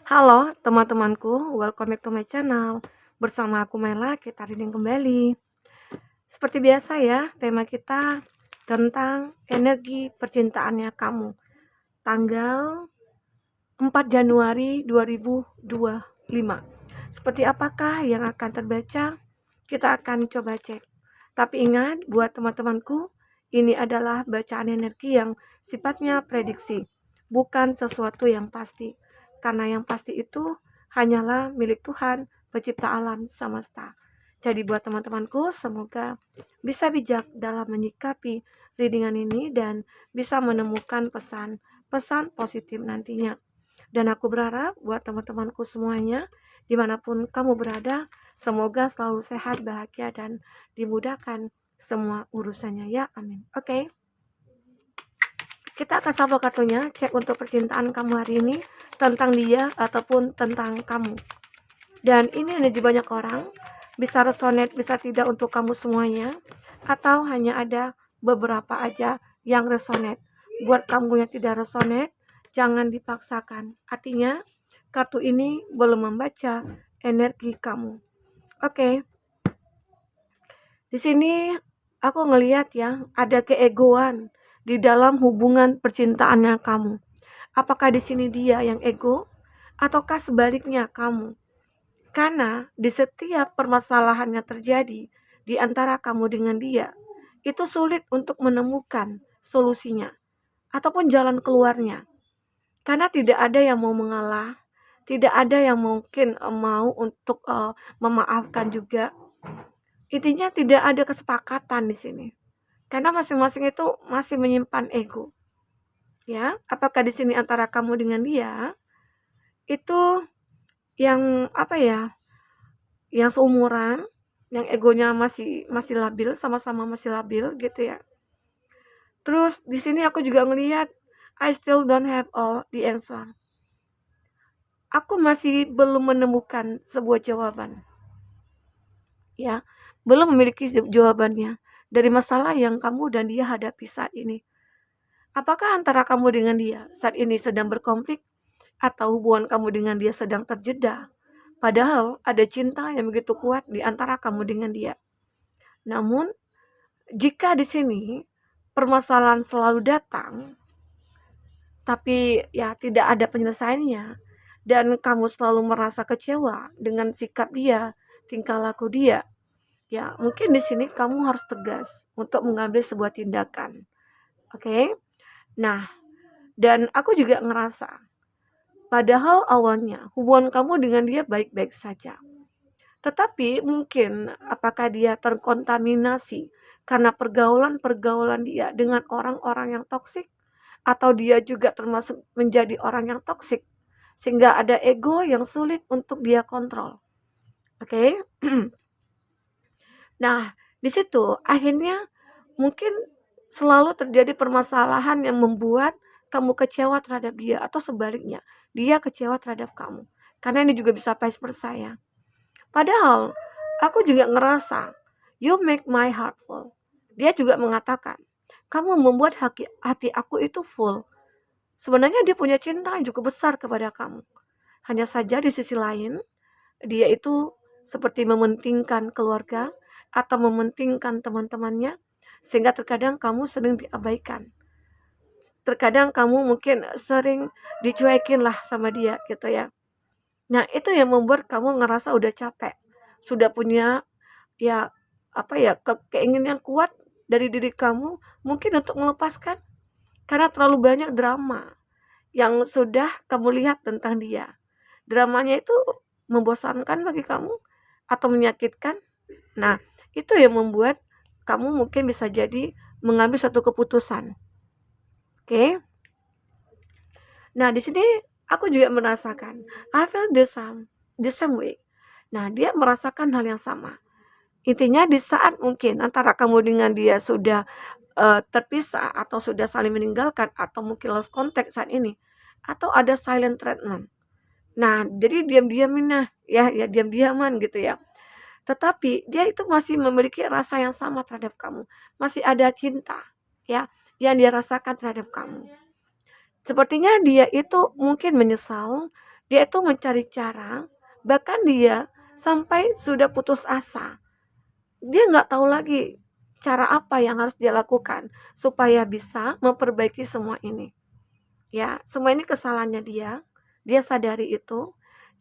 Halo teman-temanku, welcome back to my channel. Bersama aku Mela, kita reading kembali. Seperti biasa ya, tema kita tentang energi percintaannya kamu. Tanggal 4 Januari 2025. Seperti apakah yang akan terbaca? Kita akan coba cek. Tapi ingat, buat teman-temanku, ini adalah bacaan energi yang sifatnya prediksi, bukan sesuatu yang pasti. Karena yang pasti itu hanyalah milik Tuhan, pencipta alam semesta. Jadi buat teman-temanku, semoga bisa bijak dalam menyikapi readingan ini dan bisa menemukan pesan positif nantinya. Dan aku berharap buat teman-temanku semuanya, dimanapun kamu berada, semoga selalu sehat, bahagia, dan dimudahkan semua urusannya ya, amin. Oke, kita akan sapa kartunya, cek untuk percintaan kamu hari ini, tentang dia ataupun tentang kamu. Dan ini energi banyak orang, bisa resonate, bisa tidak untuk kamu semuanya, atau hanya ada beberapa aja yang resonate. Buat kamu yang tidak resonate, jangan dipaksakan. Artinya, kartu ini belum membaca energi kamu. Oke, di sini aku ngelihat ya, ada keegoan di dalam hubungan percintaannya kamu. Apakah di sini dia yang ego, ataukah sebaliknya kamu? Karena di setiap permasalahan yang terjadi di antara kamu dengan dia, itu sulit untuk menemukan solusinya ataupun jalan keluarnya. Karena tidak ada yang mau mengalah, tidak ada yang mungkin mau untuk memaafkan juga. Intinya tidak ada kesepakatan di sini. Karena masing-masing itu masih menyimpan ego. Ya, apakah di sini antara kamu dengan dia itu yang apa ya? Yang seumuran, yang egonya masih masih labil, sama-sama masih labil gitu ya. Terus di sini aku juga ngelihat I still don't have all the answer. Aku masih belum menemukan sebuah jawaban. Ya, belum memiliki jawabannya dari masalah yang kamu dan dia hadapi saat ini. Apakah antara kamu dengan dia saat ini sedang berkonflik atau hubungan kamu dengan dia sedang terjeda? Padahal ada cinta yang begitu kuat di antara kamu dengan dia. Namun, jika di sini permasalahan selalu datang, tapi ya tidak ada penyelesaiannya, dan kamu selalu merasa kecewa dengan sikap dia, tingkah laku dia, ya mungkin di sini kamu harus tegas untuk mengambil sebuah tindakan. Oke? Nah, dan aku juga ngerasa, padahal awalnya hubungan kamu dengan dia baik-baik saja. Tetapi mungkin apakah dia terkontaminasi karena pergaulan-pergaulan dia dengan orang-orang yang toksik, atau dia juga termasuk menjadi orang yang toksik sehingga ada ego yang sulit untuk dia kontrol. Oke. Nah, di situ akhirnya mungkin selalu terjadi permasalahan yang membuat kamu kecewa terhadap dia, atau sebaliknya, dia kecewa terhadap kamu. Karena ini juga bisa vice versa ya. Padahal aku juga ngerasa, you make my heart full. Dia juga mengatakan, kamu membuat hati aku itu full. Sebenarnya dia punya cinta yang cukup besar kepada kamu. Hanya saja di sisi lain, dia itu seperti mementingkan keluarga atau mementingkan teman-temannya, sehingga terkadang kamu sering diabaikan. Terkadang kamu mungkin sering dicuekin lah sama dia gitu ya. Nah, itu yang membuat kamu ngerasa udah capek. Sudah punya ya apa ya keinginan kuat dari diri kamu mungkin untuk melepaskan, karena terlalu banyak drama yang sudah kamu lihat tentang dia. Dramanya itu membosankan bagi kamu atau menyakitkan. Nah, itu yang membuat kamu mungkin bisa jadi mengambil satu keputusan. Oke. Nah, di sini aku juga merasakan I feel the same way. Nah, dia merasakan hal yang sama. Intinya di saat mungkin antara kamu dengan dia sudah terpisah atau sudah saling meninggalkan atau mungkin lost contact saat ini, atau ada silent treatment. Nah, jadi diam-diamin ya diam-diaman gitu ya. Tetapi dia itu masih memiliki rasa yang sama terhadap kamu. Masih ada cinta ya yang dia rasakan terhadap kamu. Sepertinya dia itu mungkin menyesal Dia itu mencari cara, bahkan dia sampai sudah putus asa. Dia nggak tahu lagi cara apa yang harus dia lakukan supaya bisa memperbaiki semua ini. Ya, semua ini kesalahannya dia sadari itu,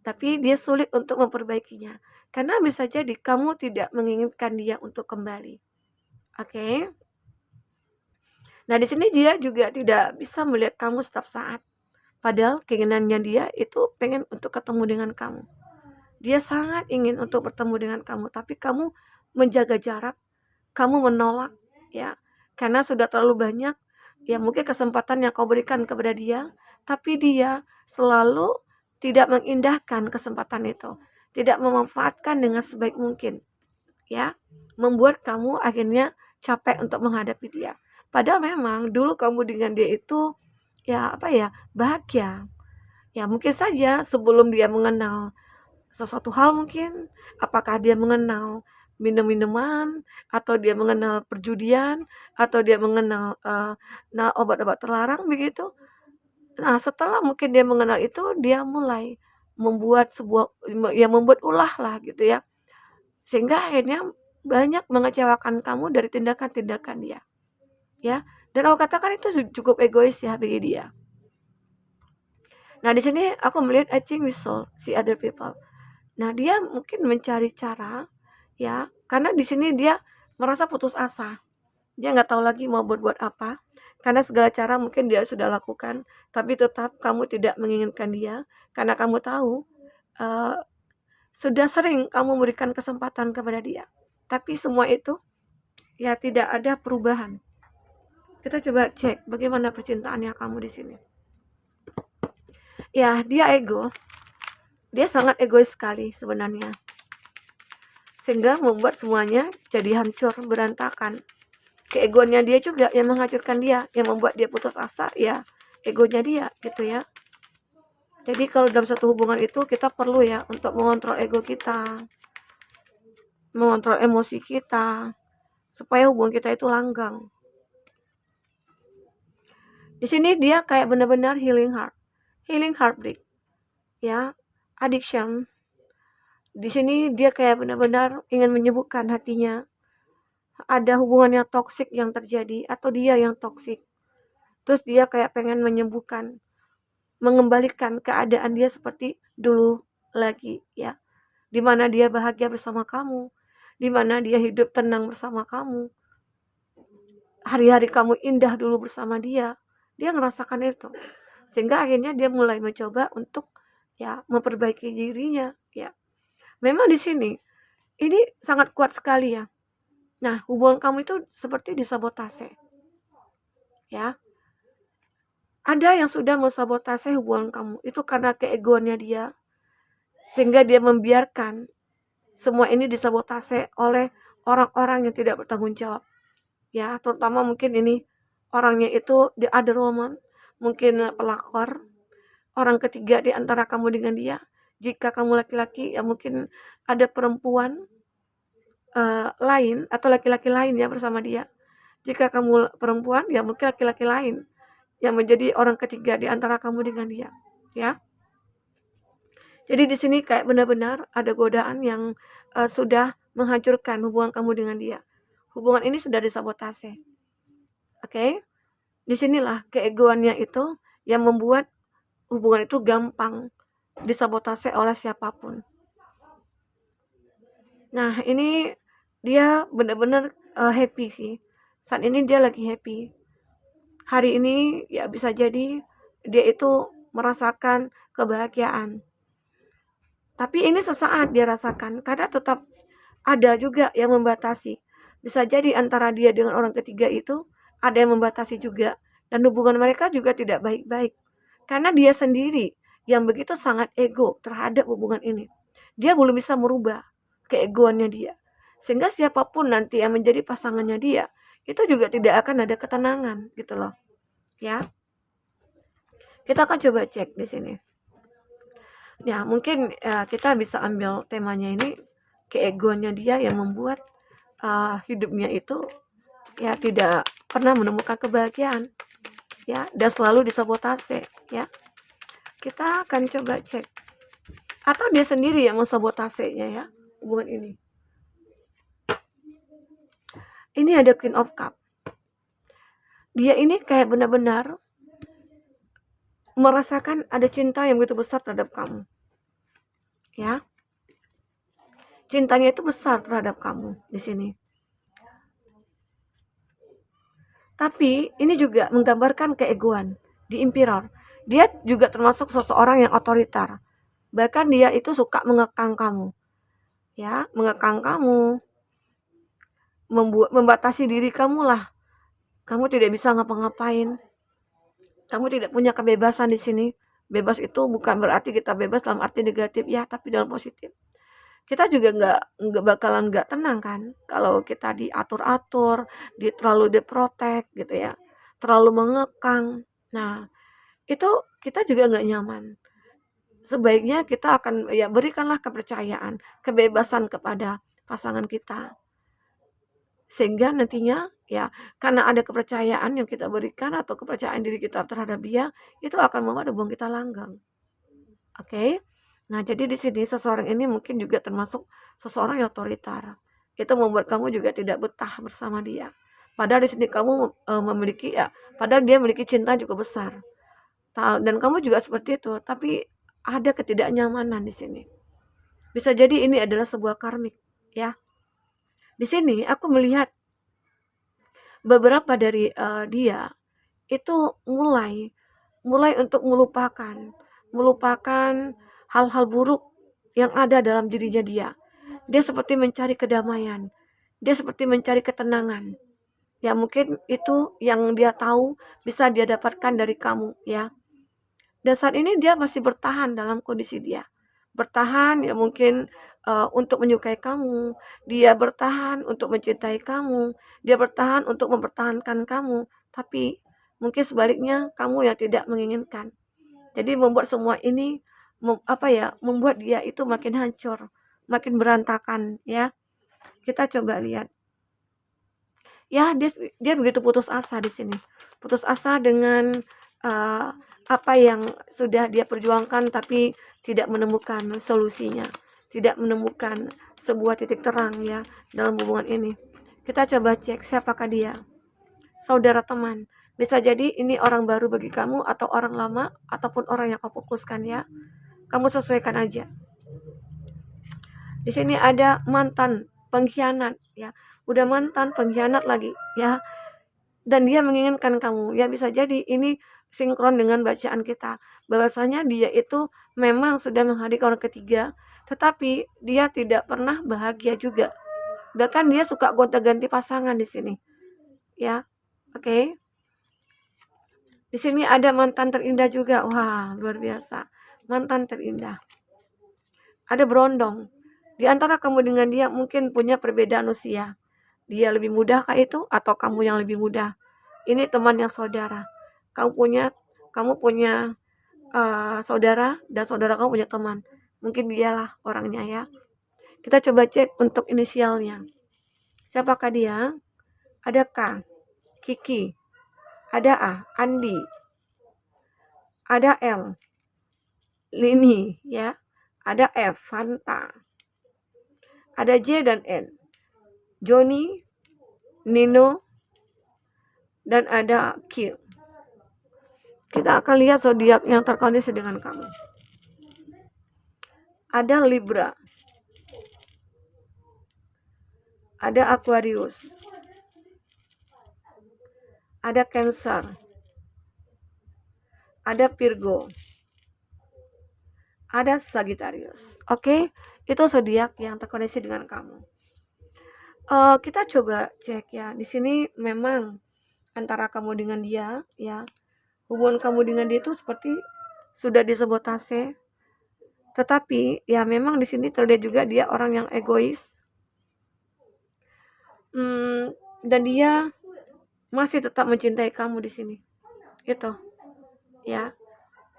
tapi dia sulit untuk memperbaikinya. Karena bisa jadi kamu tidak menginginkan dia untuk kembali. Oke. Nah, di sini dia juga tidak bisa melihat kamu setiap saat. Padahal keinginannya dia itu pengen untuk ketemu dengan kamu. Dia sangat ingin untuk bertemu dengan kamu, tapi kamu menjaga jarak, kamu menolak, ya. Karena sudah terlalu banyak, ya mungkin kesempatan yang kau berikan kepada dia, tapi dia selalu tidak mengindahkan kesempatan itu, tidak memanfaatkan dengan sebaik mungkin, ya. Membuat kamu akhirnya capek untuk menghadapi dia. Padahal memang dulu kamu dengan dia itu, ya apa ya, bahagia. Ya mungkin saja sebelum dia mengenal sesuatu hal mungkin, apakah dia mengenal minum-minuman, atau dia mengenal perjudian, atau dia mengenal, nah obat-obat terlarang begitu. Nah setelah mungkin dia mengenal itu, dia mulai membuat sebuah ya membuat ulah lah gitu ya, sehingga akhirnya banyak mengecewakan kamu dari tindakan-tindakan dia, ya. Dan aku katakan itu cukup egois ya bagi dia. Nah di sini aku melihat I think we saw see other people. Nah, dia mungkin mencari cara, ya, karena di sini dia merasa putus asa. Dia nggak tahu lagi mau berbuat apa, karena segala cara mungkin dia sudah lakukan, tapi tetap kamu tidak menginginkan dia, karena kamu tahu, eee, sudah sering kamu memberikan kesempatan kepada dia. Tapi semua itu, ya tidak ada perubahan. Kita coba cek bagaimana percintaannya kamu di sini. Ya, dia ego. Dia sangat egois sekali sebenarnya. Sehingga membuat semuanya jadi hancur, berantakan. Keegoannya dia juga yang menghancurkan dia, yang membuat dia putus asa, ya egonya dia gitu ya. Jadi kalau dalam satu hubungan itu kita perlu ya untuk mengontrol ego kita, mengontrol emosi kita, supaya hubungan kita itu langgang. Di sini dia kayak benar-benar healing heartbreak, ya, addiction. Di sini dia kayak benar-benar ingin menyembuhkan hatinya. Ada hubungan yang toksik yang terjadi atau dia yang toksik. Terus dia kayak pengen menyembuhkan, mengembalikan keadaan dia seperti dulu lagi, ya. Di mana dia bahagia bersama kamu, di mana dia hidup tenang bersama kamu. Hari-hari kamu indah dulu bersama dia. Dia ngerasakan itu. Sehingga akhirnya dia mulai mencoba untuk ya memperbaiki dirinya, ya. Memang di sini ini sangat kuat sekali ya. Nah, hubungan kamu itu seperti disabotase. Ya. Ada yang sudah mensabotase hubungan kamu. Itu karena keegoannya dia. Sehingga dia membiarkan semua ini disabotase oleh orang-orang yang tidak bertanggung jawab. Ya, terutama mungkin ini orangnya itu the other woman, mungkin pelakor, orang ketiga di antara kamu dengan dia. Jika kamu laki-laki, ya mungkin ada perempuan lain atau laki-laki lain ya bersama dia. Jika kamu perempuan, ya mungkin laki-laki lain yang menjadi orang ketiga di antara kamu dengan dia, ya. Jadi di sini kayak benar-benar ada godaan yang sudah menghancurkan hubungan kamu dengan dia. Hubungan ini sudah disabotase. Oke? Disinilah keegoannya itu yang membuat hubungan itu gampang disabotase oleh siapapun. Nah, ini dia benar-benar happy sih. Saat ini dia lagi happy. Hari ini ya bisa jadi dia itu merasakan kebahagiaan. Tapi ini sesaat dia rasakan, karena tetap ada juga yang membatasi. Bisa jadi antara dia dengan orang ketiga itu ada yang membatasi juga, dan hubungan mereka juga tidak baik-baik. Karena dia sendiri yang begitu sangat ego terhadap hubungan ini. Dia belum bisa merubah keegoannya dia. Sehingga siapapun nanti yang menjadi pasangannya dia, itu juga tidak akan ada ketenangan gitu loh. Ya. Kita akan coba cek di sini. Ya, mungkin kita bisa ambil temanya ini keegoannya dia yang membuat hidupnya itu ya tidak pernah menemukan kebahagiaan, ya, dan selalu disabotase, ya. kita akan coba cek. Atau dia sendiri yang mensabotasenya ya, hubungan ini. Ini ada Queen of Cup. Dia ini kayak benar-benar merasakan ada cinta yang begitu besar terhadap kamu. Ya. Cintanya itu besar terhadap kamu di sini. Tapi ini juga menggambarkan keegoan di Emperor. Dia juga termasuk seseorang yang otoriter. Bahkan dia itu suka mengekang kamu. Ya, mengekang kamu, membatasi diri kamu lah. Kamu tidak bisa ngapa-ngapain. Kamu tidak punya kebebasan di sini. Bebas itu bukan berarti kita bebas dalam arti negatif ya, tapi dalam positif. Kita juga nggak bakalan nggak tenang kan kalau kita diatur-atur, terlalu diprotek gitu ya, terlalu mengekang. Nah, itu kita juga nggak nyaman. Sebaiknya kita akan ya berikanlah kepercayaan, kebebasan kepada pasangan kita. Sehingga nantinya ya karena ada kepercayaan yang kita berikan atau kepercayaan diri kita terhadap dia, itu akan membuat hubungan kita langgeng. Oke. Nah, jadi di sini seseorang ini mungkin juga termasuk seseorang yang otoriter. Itu membuat kamu juga tidak betah bersama dia. Padahal di sini kamu memiliki ya, padahal dia memiliki cinta cukup besar. Dan kamu juga seperti itu, tapi ada ketidaknyamanan di sini. Bisa jadi ini adalah sebuah karmik, ya. Di sini aku melihat beberapa dari dia itu mulai untuk melupakan hal-hal buruk yang ada dalam dirinya dia. Dia seperti mencari kedamaian. Dia seperti mencari ketenangan. Ya mungkin itu yang dia tahu bisa dia dapatkan dari kamu ya. Dan saat ini dia masih bertahan dalam kondisi dia. Bertahan ya mungkin untuk menyukai kamu. Dia bertahan untuk mencintai kamu. Dia bertahan untuk mempertahankan kamu. Tapi mungkin sebaliknya kamu yang tidak menginginkan. Jadi membuat semua ini membuat dia itu makin hancur, makin berantakan ya. Kita coba lihat. Ya, dia begitu putus asa di sini. Putus asa dengan apa yang sudah dia perjuangkan tapi tidak menemukan solusinya, tidak menemukan sebuah titik terang ya dalam hubungan ini. Kita coba cek siapakah dia. Saudara teman. Bisa jadi ini orang baru bagi kamu atau orang lama ataupun orang yang kau fokuskan ya. Kamu sesuaikan aja. Di sini ada mantan pengkhianat ya. Udah mantan pengkhianat lagi ya. Dan dia menginginkan kamu. Ya bisa jadi ini sinkron dengan bacaan kita. Bahwasanya dia itu memang sudah menghadirkan orang ketiga, tetapi dia tidak pernah bahagia juga. Bahkan dia suka gonta-ganti pasangan di sini. Ya. Oke. Di sini ada mantan terindah juga. Wah, luar biasa. Mantan terindah. Ada berondong. Di antara kamu dengan dia mungkin punya perbedaan usia. Dia lebih muda kah itu atau kamu yang lebih muda? Ini teman yang saudara. Kamu punya saudara dan saudara kamu punya teman. Mungkin dialah orangnya ya. Kita coba cek untuk inisialnya. Siapakah dia? Ada K, Kiki. Ada A, Andi. Ada L, Lini ya. Ada F, Fanta. Ada J dan N, Joni, Nino, dan ada Q. Kita akan lihat zodiak yang terkondisi dengan kamu. Ada Libra. Ada Aquarius. Ada Cancer. Ada Virgo. Ada Sagittarius. Oke, itu zodiak yang terkoneksi dengan kamu. Kita coba cek ya. Di sini memang antara kamu dengan dia ya. Hubungan kamu dengan dia itu seperti sudah disabotase. Tetapi ya memang di sini terlihat juga dia orang yang egois. Dan dia masih tetap mencintai kamu di sini. Gitu. Ya.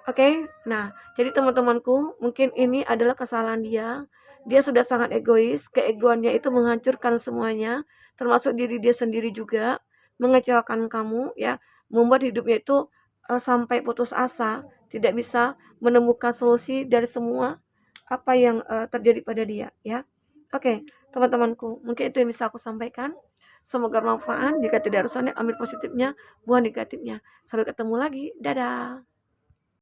Oke, nah jadi teman-temanku mungkin ini adalah kesalahan dia. Dia sudah sangat egois, keegoannya itu menghancurkan semuanya, termasuk diri dia sendiri juga, mengecewakan kamu ya, membuat hidupnya itu sampai putus asa, tidak bisa menemukan solusi dari semua apa yang terjadi pada dia ya. Oke, teman-temanku, mungkin itu yang bisa aku sampaikan. Semoga bermanfaat. Jika tidak resonate, ambil positifnya, buang negatifnya. Sampai ketemu lagi. Dadah.